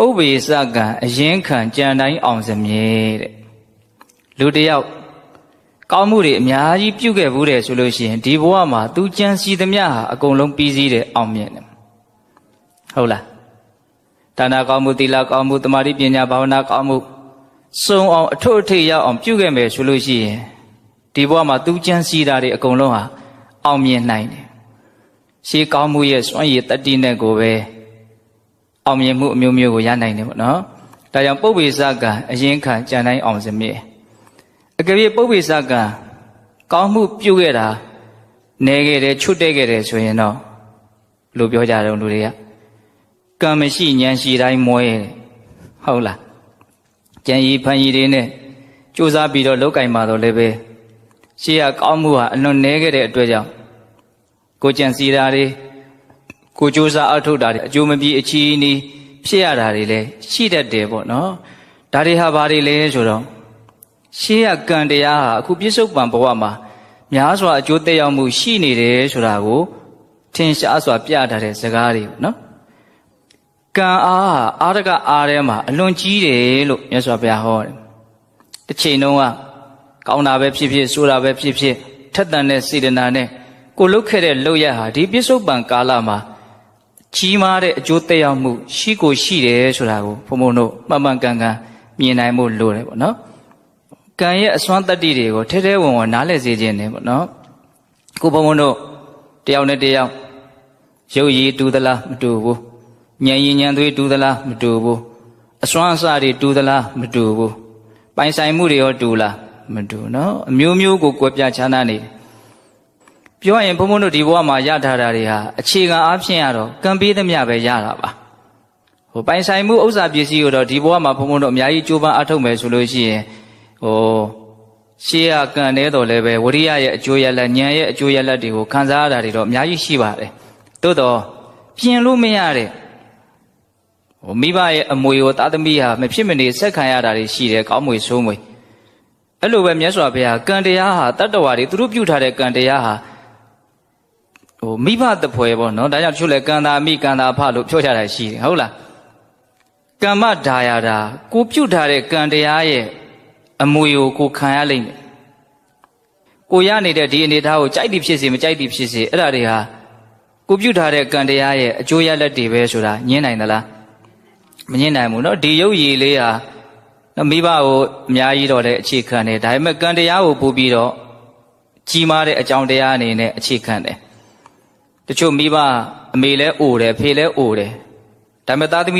ပုပ္ပေစကံအရင်ခံကြံတိုင်းအောင်စမြဲတဲ့လူတယောက်ကောင်းမှုတွေအများကြီးပြုခဲ့ဘူးတဲ့ဆိုလို့ရှိရင်ဒီဘဝမှာသူကြံစီသမျှဟာအကုန်လုံးပြီးစီးတဲ့အောင်မြင်တယ်ဟုတ်လားဒါနကောင်းမှုသီလကောင်းမှုသမာဓိပညာဘာဝနာကောင်းမှုစုံအောင်အထွတ်အထိပ်ရောက်အောင်ပြုခဲ့မယ်ဆိုလို့ရှိရင်ဒီဘဝမှာသူကြံစီတာတွေအကုန်လုံးဟာအောင်မြင်နိုင်တယ်ရှေးကောင်းမှုရဲ့စွမ်းရည်တတ္တိနဲ့ကိုပဲအောင်မြင်မှုအမျိုးမျိုးကိုရနိုင်တယ်ပေါ့နော်ဒါကြောင့်ပုပ္ပေစကံအရင်ခံကြံတိုင်းအောင်စမြဲအကယ်၍ပုပ္ပေစကံကောင်းမှုပြုခဲ့တာနေခဲ့တယ်ချွတ်တဲ့ခဲ့တယ်ဆိုရင်တော့လို့ပြောကြတယ်လူတွေကကံမရှိဉာဏ်ရှိတိုင်းမွဲဟုတ်လားကြံရီဖန်ရီတွေနဲ့ကြိုးစားပြီးတော့လောက်ကင်ပါတော့လည်းပဲရှေးကကောင်းမှုဟာအလွန်နေခဲ့တဲ့အတွက်ကြောင့်ကိုကြံစီတာတွေကိုကြိုးစားအထုတ်တာတွေအကျိုးမပြေအချီးနီးဖြစ်ရတာတွေလည်းရှိတတ်တယ်ပေါ့နော်ဒါတွေဟာဘာတွေလဲဆိုတော့ရှေးကကံတရားဟာအခုပြစ္ဆုတ်ပံဘဝမှာများစွာအကျိုးသက်ရောက်မှုရှိနေတယ်ဆိုတာကိုထင်ရှားစွာပြထားတဲ့စကားတွေနော်ကံအားအာရကအားထဲမှာအလွန်ကြီးတယ်လို့မြတ်စွာဘုရားဟောတယ်တစ်ချိန်လုံးကကောင်းတာပဲဖြစ်ဖြစ်ဆိုးတာပဲဖြစ်ဖြစ်ထက်သန်တဲ့စေတနာနဲ့ကိုလုတ်ခဲ့တဲ့လုပ်ရဟာဒီပြစ္ဆုတ်ပံကာလမှာကြီးမားတဲ့အကျိုးသက်ရောက်မှုရှိကိုရှိတယ်ဆိုတာကိုဘုံဘုံတို့မှန်မှန်ကန်ကန်မြင်နိုင်ဖို့လိုတယ်ပေါ့နော်ကံရဲ့အစွမ်းတတ္တိတွေကိုထဲထဲဝင်ဝင်နားလည်စေခြင်းနဲ့ပေါ့နော်ခုဘုံဘုံတို့တယောက်နဲ့တယောက်ရုပ်ရည်တူသလားမတူဘူးဉာဏ်ရည်ဉာဏ်သွေးတူသလားမတူဘူးအစွမ်းအစတွေတူသလားမတူဘူးပိုင်ဆိုင်မှုတွေရောတူလားမတူနော်အမျိုးမျိုးကိုကွဲပြားခြားနားနေတယ်ပြောရင်ဘုံဘုံတို့ဒီဘဝမှာရထားတာတွေဟာအခြေခံအားဖြင့်ကတော့ကံပေးသမျှပဲရတာပါဟိုပိုင်ဆိုင်မှုဥစ္စာပစ္စည်းကိုတော့ဒီဘဝမှာဘုံဘုံတို့အများကြီးကြိုးပမ်းအထောက်မယ်ဆိုလို့ရှိရင်ရှေးရကံတဲ့တော်လည်းပဲဝရိယရဲ့အကျိုးရလဒ်ဉာဏ်ရဲ့အကျိုးရလဒ်တွေကိုခံစားရတာတွေတော့အများကြီးရှိပါတယ်သို့တော့ပြင်လို့မရတဲ့မိဘရဲ့အမွေကိုသားသမီးဟာမဖြစ်မနေဆက်ခံရတာတွေရှိတယ်ကောင်းမွေဆိုးမွေအဲ့လိုပဲမြတ်စွာဘုရားကံတရားဟာတတ္တဝါတွေသူတို့ပြုထားတဲ့ကံတရားဟာမိဘတပွဲပေါ့နော်ဒါကြောင့်တချို့လဲကံသာမိကံသာဖလို့ပြောကြတာရှိတယ်ဟုတ်လားကမ္မဒါယာတာကိုပြုထားတဲ့ကံတရားရဲ့အမွေကိုကိုခံရလိမ့်မယ်ကိုရနေတဲ့ဒီအနေထားကိုကြိုက်သည်ဖြစ်စေမကြိုက်သည်ဖြစ်စေအဲ့ဒါတွေဟာကိုပြုထားတဲ့ကံတရားရဲ့အကျိုးရလဒ်တွေပဲဆိုတာညင်းနိုင်သလားမညင်းနိုင်ဘူးเนาะဒီရုပ်ရည်လေးဟာမိဘကိုအများကြီးတော့လည်းအခြေခံတယ်ဒါပေမဲ့ကံတရားကိုပို့ပြီးတော့ကြီးမားတဲ့အကြောင်းတရားအနေနဲ့အခြေခံတယ်တချို့မိဘအမေလည်းအိုတယ်ဖေလည်းအိုတယ်ဒါပေမဲ့သားသမီး